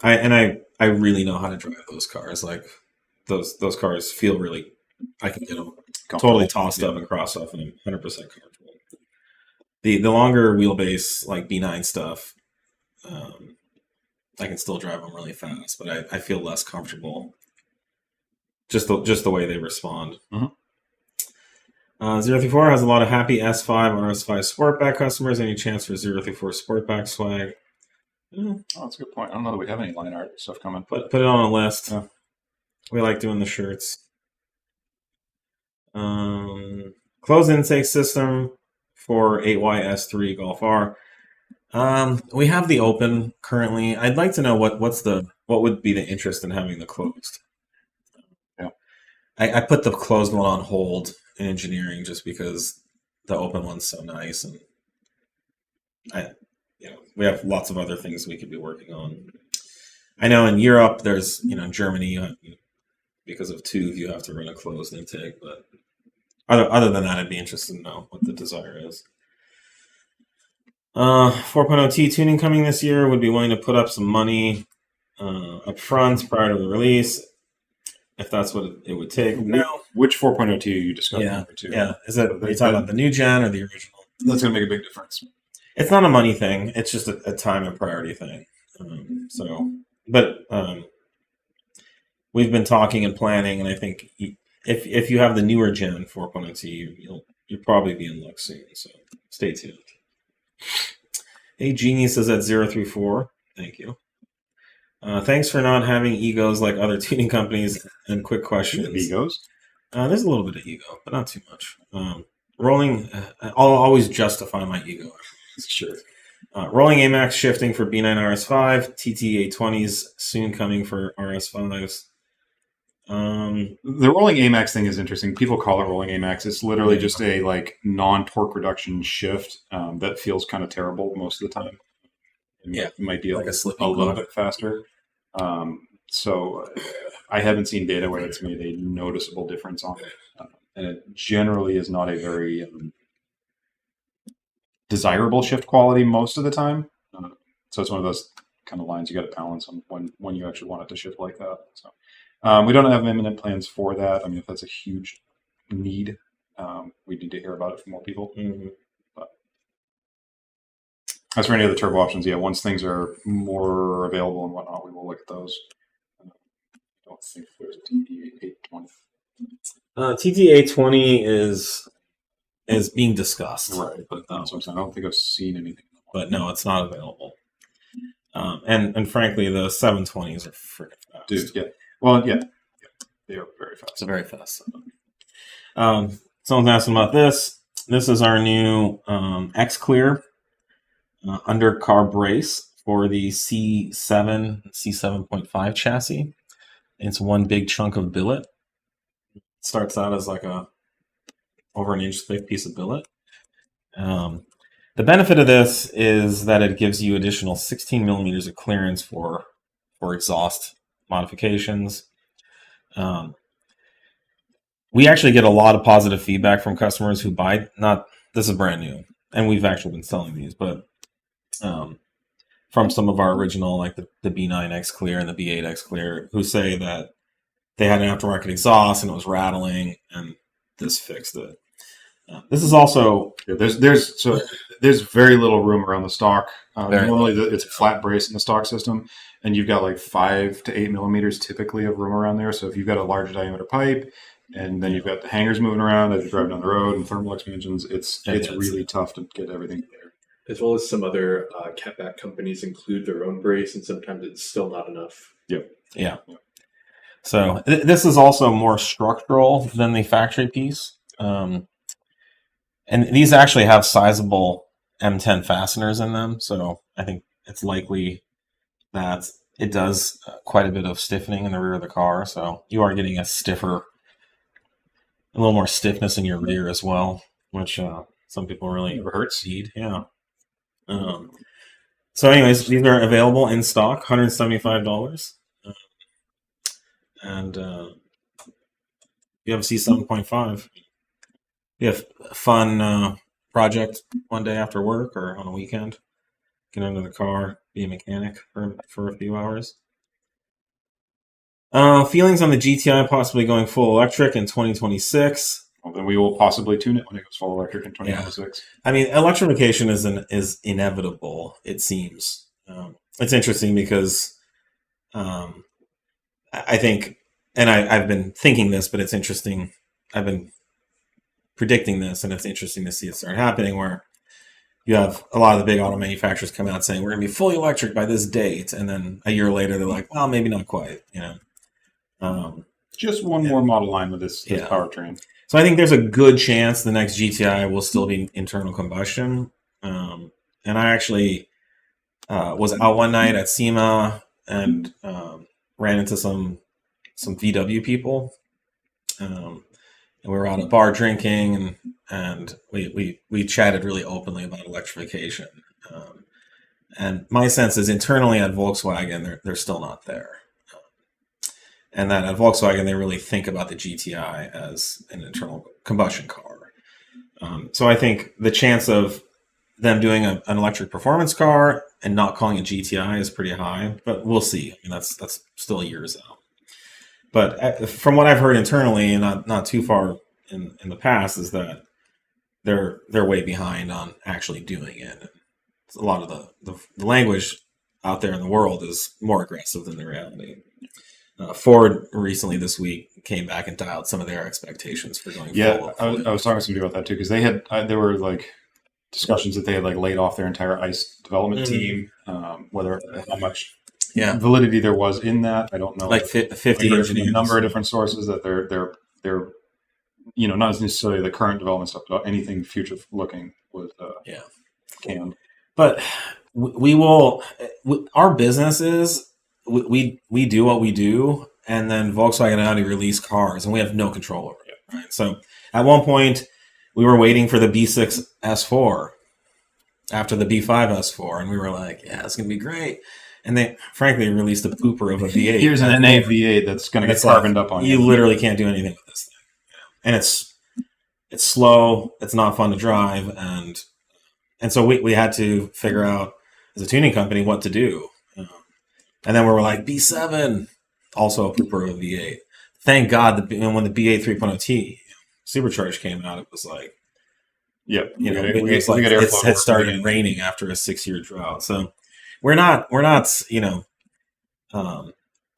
I really know how to drive those cars. Like those cars feel really. I can get them totally tossed up and crossed off, and I'm 100% comfortable. The longer wheelbase like B9 stuff, I can still drive them really fast, but I feel less comfortable. Just the way they respond. Mhm. 034 has a lot of happy S5 RS5 Sportback customers. Any chance for 034 Sportback swag? Oh, that's a good point. I don't know that we have any line art stuff coming, but Put it on a list. Yeah. We like doing the shirts. Closed intake system for 8YS3 Golf R. We have the open currently. I'd like to know what would be the interest in having the closed. Yeah. I put the closed one on hold in engineering just because the open one's so nice, and we have lots of other things we could be working on. I know in Europe there's Germany because of TÜV you have to run a closed intake, but other than that I'd be interested to know what the desire is. 4.0T tuning coming this year. Would be willing to put up some money up front prior to the release. if that's what it would take. No. Which 4.0 T are you discussing? Yeah. Too? Yeah. Are you talking about the new gen or the original? That's going to make a big difference. It's not a money thing. It's just a time and priority thing. But we've been talking and planning, and I think if you have the newer gen 4.0 T, you'll probably be in luck soon. So stay tuned. Hey, Genius is at 034. Thank you. Thanks for not having egos like other tuning companies. And quick questions. Egos? There's a little bit of ego, but not too much. Rolling, I'll always justify my ego. Sure. Rolling AMAX shifting for B9 RS5, TT820s soon coming for RS5s. The rolling AMAX thing is interesting. People call it rolling AMAX. It's literally just a non-torque reduction shift that feels kind of terrible most of the time. It might be a little bit faster. So I haven't seen data where it's made a noticeable difference on it. And it generally is not a very desirable shift quality most of the time. So it's one of those kind of lines you got to balance on when you actually want it to shift like that. So we don't have imminent plans for that. I mean, if that's a huge need, we need to hear about it from more people. Mm-hmm. But as for any other turbo options, once things are more available and whatnot, we will look at those. I don't think there's a TT820. TT820 is being discussed, right? But that's what I'm saying. I don't think I've seen anything. But no, it's not available. And frankly, the 720s are freaking fast. Dude, yeah. Well, yeah, they are very fast. It's a very fast. Someone's asking about this. This is our new X-Clear undercar brace for the C7.5 chassis. It's one big chunk of billet. It starts out as like over an inch thick piece of billet. The benefit of this is that it gives you additional 16 millimeters of clearance for exhaust modifications. We actually get a lot of positive feedback from customers who buy, this is brand new, and we've actually been selling these, but from some of our original, like the B9 X-Clear and the B8 X-Clear, who say that they had an aftermarket exhaust and it was rattling, and this fixed it. This is also there's very little room around the stock. Normally it's a flat brace in the stock system, and you've got like 5 to 8 millimeters typically of room around there. So if you've got a large diameter pipe, and then you've got the hangers moving around as you're driving down the road and thermal expansions, it's really tough to get everything there. As well as some other catback companies include their own brace, and sometimes it's still not enough. Yep. Yeah. So this is also more structural than the factory piece. And these actually have sizable M10 fasteners in them, so I think it's likely that it does quite a bit of stiffening in the rear of the car, so you are getting a little more stiffness in your rear as well, which some people really need. Yeah. So anyways, these are available in stock, $175. And you have a C7.5. You have a fun project one day after work or on a weekend. Get into the car, be a mechanic for a few hours. Feelings on the GTI possibly going full electric in 2026. Well, then we will possibly tune it when it goes full electric in 2026. Yeah. I mean, electrification is inevitable, it seems. It's interesting because I think, and I've been thinking this, but it's interesting. I've been predicting this, and it's interesting to see it start happening, where you have a lot of the big auto manufacturers come out saying we're going to be fully electric by this date, and then a year later they're like, well, maybe not quite. Just one more model line with this powertrain. So I think there's a good chance the next GTI will still be internal combustion. And I actually was out one night at SEMA and ran into some VW people. And we were out at a bar drinking, and we chatted really openly about electrification. And my sense is internally at Volkswagen, they're still not there. And that at Volkswagen, they really think about the GTI as an internal combustion car. So I think the chance of them doing an electric performance car and not calling it GTI is pretty high, but we'll see. I mean, that's still years But from what I've heard internally, and not too far in the past, is that they're way behind on actually doing it. A lot of the language out there in the world is more aggressive than the reality. Ford recently this week came back and dialed some of their expectations for going Yeah, full. I was talking to somebody about that too, because they had there were like discussions that they had like laid off their entire ICE development team. Whether how much validity there was in that, I don't know. Like 50 there's engineers. a number of different sources that they're not necessarily the current development stuff, but anything future looking was canned. But we will. Our business is we do what we do, and then Volkswagen and Audi release cars, and we have no control over it. Right? So at one point, we were waiting for the B6 S4 after the B5 S4, and we were like, "Yeah, it's gonna be great." And they, frankly, released a pooper of a V8. Here's an NA V8 that's going to get carboned up on you. You literally can't do anything with this thing, and it's slow. It's not fun to drive, and so we had to figure out as a tuning company what to do. And then we were like, B7, also a pooper of a V8. Thank God when the B8 3.0T supercharged came out, it was like, it had started raining after a 6-year drought. So we're not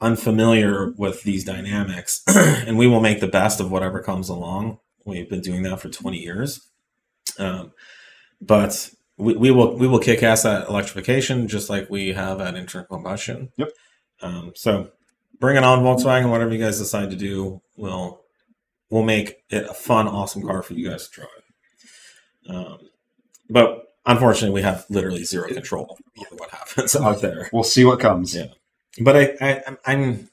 unfamiliar with these dynamics, and we will make the best of whatever comes along. We've been doing that for 20 years. But we will kick ass at electrification just like we have at internal combustion. Yep. So bring it on, Volkswagen. Whatever you guys decide to do, we'll make it a fun, awesome car for you guys to drive. But unfortunately, we have literally zero control over what happens out there. We'll see what comes. Yeah. But I'm.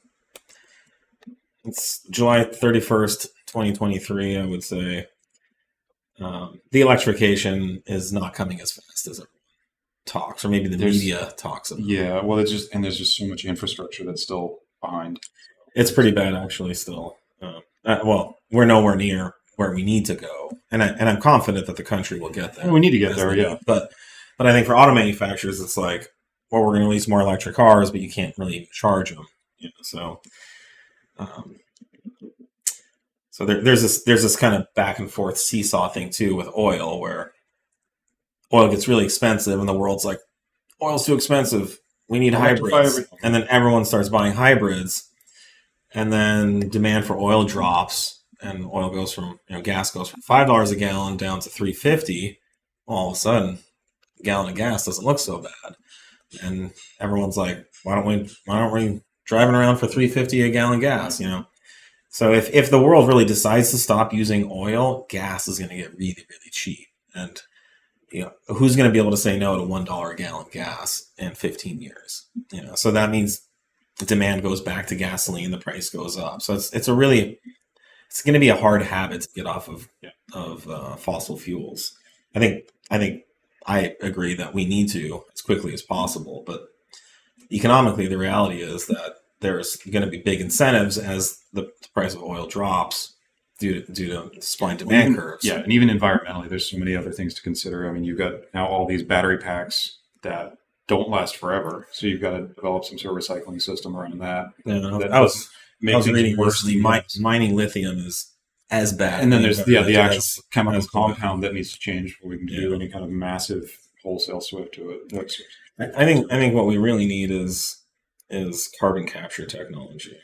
It's July 31st, 2023. I would say. The electrification is not coming as fast as everyone talks, or maybe the media talks about. Yeah, well, there's just so much infrastructure that's still behind. It's pretty bad, actually. Still, well, we're nowhere near where we need to go, and I'm confident that the country will get there. We need to get there, yeah. But I think for auto manufacturers, it's like, well, we're going to release more electric cars, but you can't really even charge them. So. So there's this kind of back and forth seesaw thing too with oil, where oil gets really expensive and the world's like, oil's too expensive, we need hybrids, and then everyone starts buying hybrids, and then demand for oil drops, and oil goes from gas goes from $5 a gallon down to $3.50. All of a sudden, a gallon of gas doesn't look so bad, and everyone's like, why don't we driving around for $3.50 a gallon gas? So if the world really decides to stop using oil, gas is going to get really, really cheap. And who's going to be able to say no to $1 a gallon gas in 15 years? So that means the demand goes back to gasoline, the price goes up. So it's going to be a hard habit to get off of fossil fuels. I think I agree that we need to as quickly as possible, but economically, the reality is that there's going to be big incentives as the price of oil drops due to supply and demand curves. Yeah, and even environmentally, there's so many other things to consider. I mean, you've got now all these battery packs that don't last forever, so you've got to develop some sort of recycling system around that. I was reading worse. Mining lithium is as bad. And then there's the actual chemical compound that needs to change before we can do any kind of massive wholesale switch to it. I think what we really need is carbon capture technology.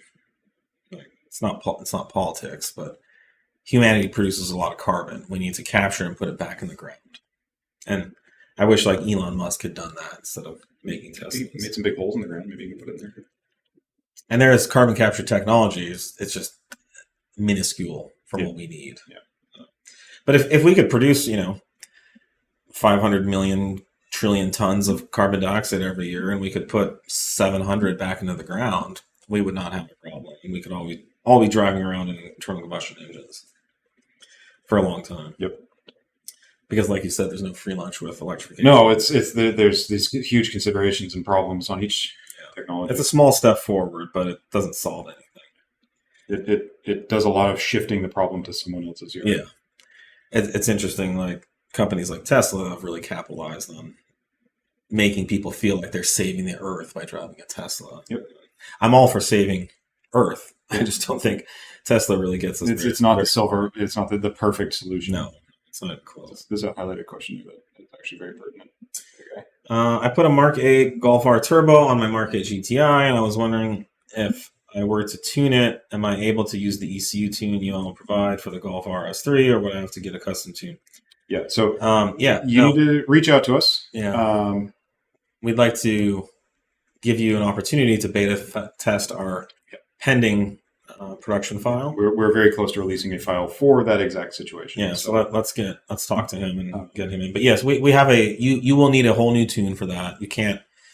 Like it's not politics, but humanity produces a lot of carbon. We need to capture and put it back in the ground. And I wish like Elon Musk had done that instead of making Teslas. He made some big holes in the ground. Maybe you can put it in there. And there is carbon capture technologies. It's just minuscule for what we need. Yeah. But if we could produce, 500 million trillion tons of carbon dioxide every year, and we could put 700 back into the ground, we would not have a problem. And we could all be driving around in internal combustion engines for a long time. Yep. Because, like you said, there's no free lunch with electrification. No, there's these huge considerations and problems on each technology. It's a small step forward, but it doesn't solve anything. It does a lot of shifting the problem to someone else's yard. Yeah, it's interesting. Like companies like Tesla have really capitalized on making people feel like they're saving the earth by driving a Tesla. Yep. I'm all for saving Earth. I just don't think Tesla really gets us. It's not the silver. It's not the perfect solution. No, it's not close. This is a highlighted question, but it's actually very pertinent. Okay. I put a Mark 8 Golf R Turbo on my Mark 8 GTI, and I was wondering if I were to tune it, am I able to use the ECU tune you all provide for the Golf RS3, or would I have to get a custom tune? Yeah. So you need to reach out to us. Yeah. We'd like to give you an opportunity to beta test our pending production file. We're very close to releasing a file for that exact situation. Yeah. So let's talk to him and get him in. But yes, we have you will need a whole new tune for that.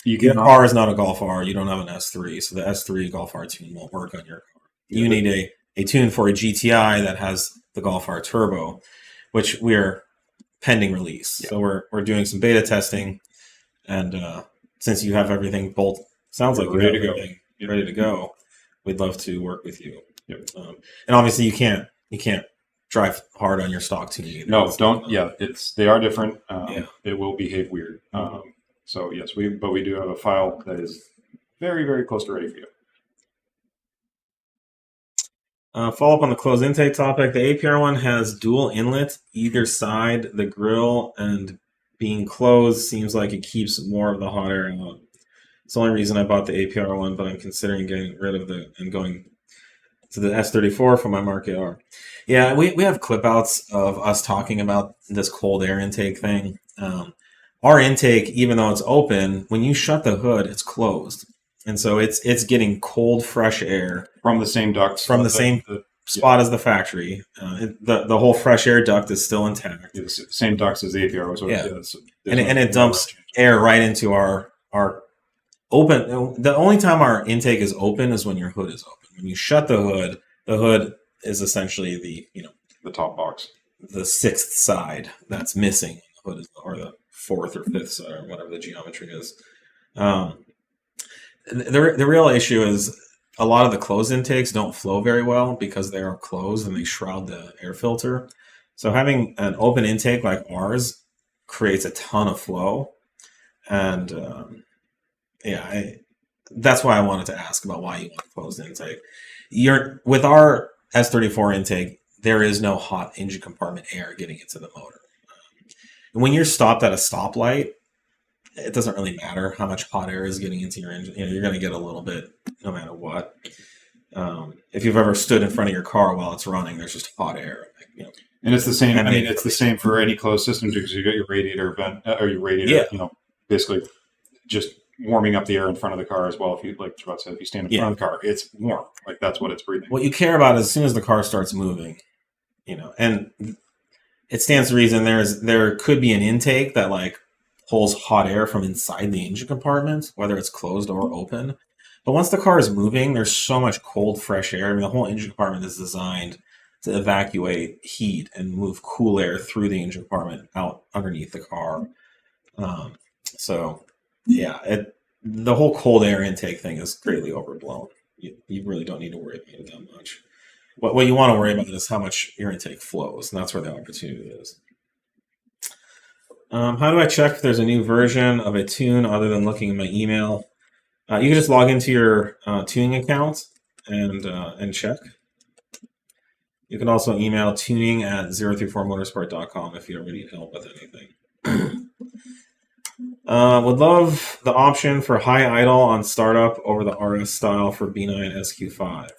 Your car is not a Golf R. You don't have an S3, so the S3 Golf R tune won't work on your car. You need a tune for a GTI that has the Golf R Turbo, which we're pending release. Yeah. So we're doing some beta testing, and since you have everything sounds like ready to go, we'd love to work with you. Yep. And obviously, you can't drive hard on your stock tune either. No, don't. They are different. It will behave weird. So yes, we do have a file that is very, very close to ready for you. Follow up on the closed intake topic. The APR one has dual inlet either side the grill, and being closed seems like it keeps more of the hot air out. It's the only reason I bought the APR one, but I'm considering getting rid of and going to the S34 for my Mark 8 R. Yeah, we have clip outs of us talking about this cold air intake thing. Our intake, even though it's open, when you shut the hood, it's closed. And so it's getting cold, fresh air. From the same ducts. From the same spot as the factory. The whole fresh air duct is still intact. The same ducts as the APR. And it dumps air right into our open. The only time our intake is open is when your hood is open. When you shut the hood is essentially the top box. The sixth side that's missing. The hood is, or the fourth or fifth side, or whatever the geometry is. The real issue is a lot of the closed intakes don't flow very well because they are closed and they shroud the air filter. So having an open intake like ours creates a ton of flow. And that's why I wanted to ask about why you want a closed intake. With our S34 intake, there is no hot engine compartment air getting into the motor. And when you're stopped at a stoplight, it doesn't really matter how much hot air is getting into your engine. You're going to get a little bit no matter what. If you've ever stood in front of your car while it's running, there's just hot air. And it's the same. It's the same for any closed system because you got your radiator vent or your radiator. Basically just warming up the air in front of the car as well. If you if you stand in front of the car, it's warm. That's what it's breathing. What you care about is as soon as the car starts moving, and it stands to reason there could be an intake that pulls hot air from inside the engine compartment, whether it's closed or open. But once the car is moving, there's so much cold, fresh air. The whole engine compartment is designed to evacuate heat and move cool air through the engine compartment out underneath the car. The whole cold air intake thing is greatly overblown. You really don't need to worry about it that much. What you want to worry about is how much your intake flows, and that's where the opportunity is. How do I check if there's a new version of a tune other than looking at my email? You can just log into your tuning account and check. You can also email tuning@034motorsport.com if you ever need help with anything. Would love the option for high idle on startup over the RS style for B9 SQ5.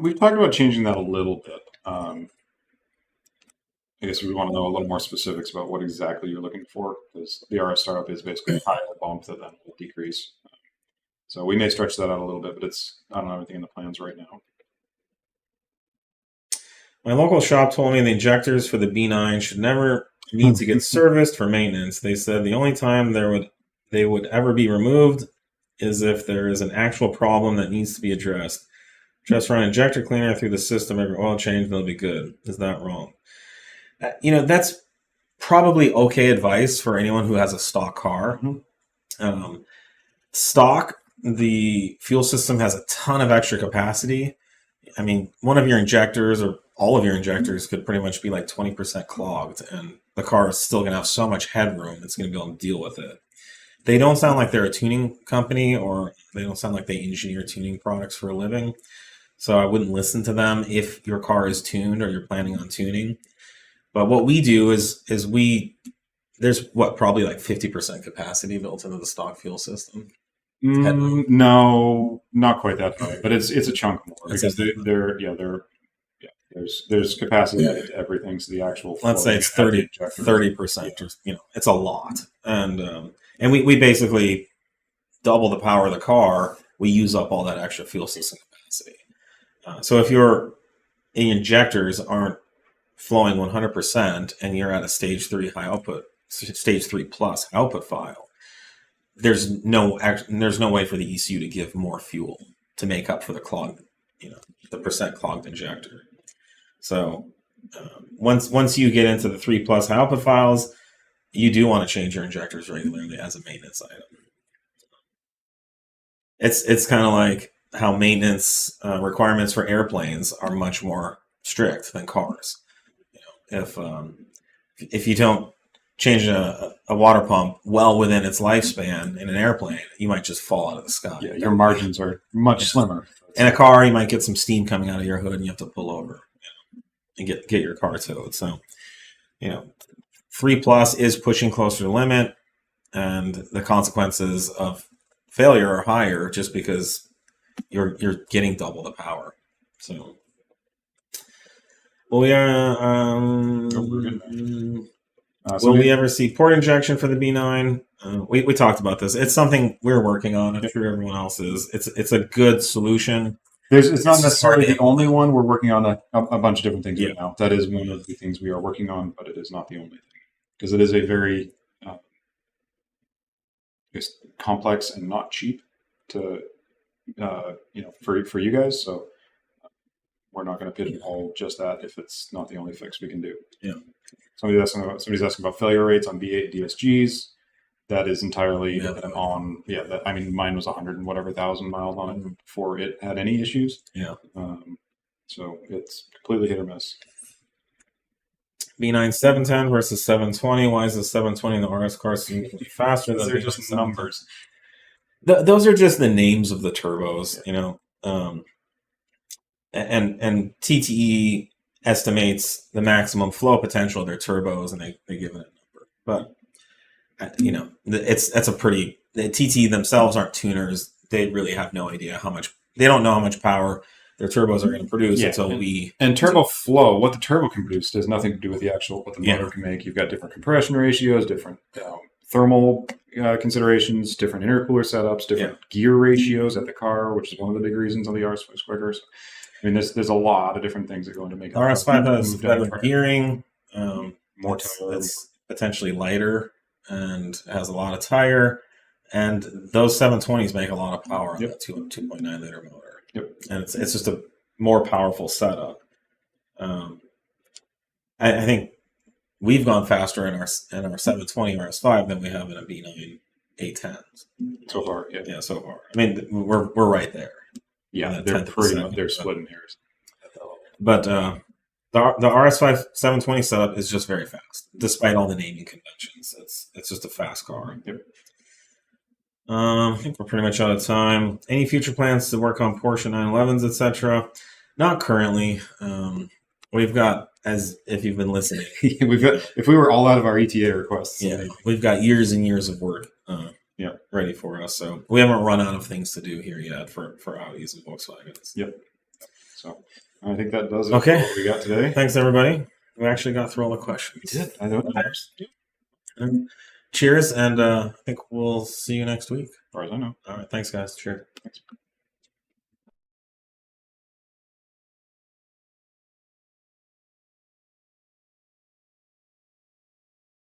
We've talked about changing that a little bit. I guess we want to know a little more specifics about what exactly you're looking for, because the RS startup is basically a high bump that then will decrease. So we may stretch that out a little bit, but I don't have anything in the plans right now. My local shop told me the injectors for the B9 should never need to get serviced for maintenance. They said the only time they would ever be removed is if there is an actual problem that needs to be addressed. Just run injector cleaner through the system every oil change and they'll be good. Is that wrong? That's probably okay advice for anyone who has a stock car. Stock, the fuel system has a ton of extra capacity. One of your injectors or all of your injectors could pretty much be 20% clogged, and the car is still going to have so much headroom it's going to be able to deal with it. They don't sound like they're a tuning company, or they don't sound like they engineer tuning products for a living. So I wouldn't listen to them if your car is tuned or you're planning on tuning. But what we do is there's probably like 50% capacity built into the stock fuel system. No, not quite that high, but it's a chunk more because there's capacity added to everything. So the actual let's say it's 30%, or, it's a lot, and we basically double the power of the car. We use up all that extra fuel system capacity. So if your injectors aren't flowing 100% and you're at a stage 3 stage 3 plus output file, there's no way for the ECU to give more fuel to make up for the clogged, the percent clogged injector. So once you get into the 3 plus output files, you do want to change your injectors regularly as a maintenance item. It's kind of like how maintenance requirements for airplanes are much more strict than cars. If you don't change a water pump well within its lifespan in an airplane, you might just fall out of the sky. Yeah, your margins are much slimmer. In a car, you might get some steam coming out of your hood and you have to pull over and get your car towed. So, 3 plus is pushing closer to the limit, and the consequences of failure are higher just because you're getting double the power. So, well, we are. Will we ever see port injection for the B9? We talked about this. It's something we're working on. I'm sure everyone else is. It's a good solution. It's not necessarily the only one. We're working on a bunch of different things right now. That is one of the things we are working on, but it is not the only thing because it is a very complex and not cheap to for you guys. So we're not going to pigeonhole just that if it's not the only fix we can do. Yeah. Somebody's asking about failure rates on B8 DSGs. That is entirely on. Yeah, mine was 100 and whatever thousand miles on it before it had any issues. Yeah. So it's completely hit or miss. B9 710 versus 720. Why is the 720 in the RS car significantly faster than they're just numbers? Those are just the names of the turbos, and TTE estimates the maximum flow potential of their turbos, and they give it a number. But it's a pretty. The TTE themselves aren't tuners. They really have no idea how much. They don't know how much power their turbos are going to produce until and turbo flow. What the turbo can produce has nothing to do with what the motor can make. You've got different compression ratios, different thermal considerations, different intercooler setups, different gear ratios at the car, which is one of the big reasons on the RS5 is quicker. So, there's a lot of different things that go into making RS5 has better gearing, more tire. It's potentially lighter and has a lot of tire, and those 720s make a lot of power on that 2.9 liter motor. Yep. And it's just a more powerful setup. I think we've gone faster in our 720 RS5 than we have in a B9 810s. So far, yeah, so far. We're right there. Yeah, they're pretty much splitting hairs. But the RS5 720 setup is just very fast, despite all the naming conventions. It's just a fast car. Yep. I think we're pretty much out of time. Any future plans to work on Porsche 911s, etc.? Not currently. We've got, as if you've been listening, if we were all out of our ETA requests, we've got years and years of work ready for us. So we haven't run out of things to do here yet for Audis and Volkswagens. Yep. So I think that does it. Okay. For what we got today. Thanks, everybody. We actually got through all the questions. We did. I know. Cheers, and I think we'll see you next week. As far as I know. All right. Thanks, guys. Cheers. Thanks.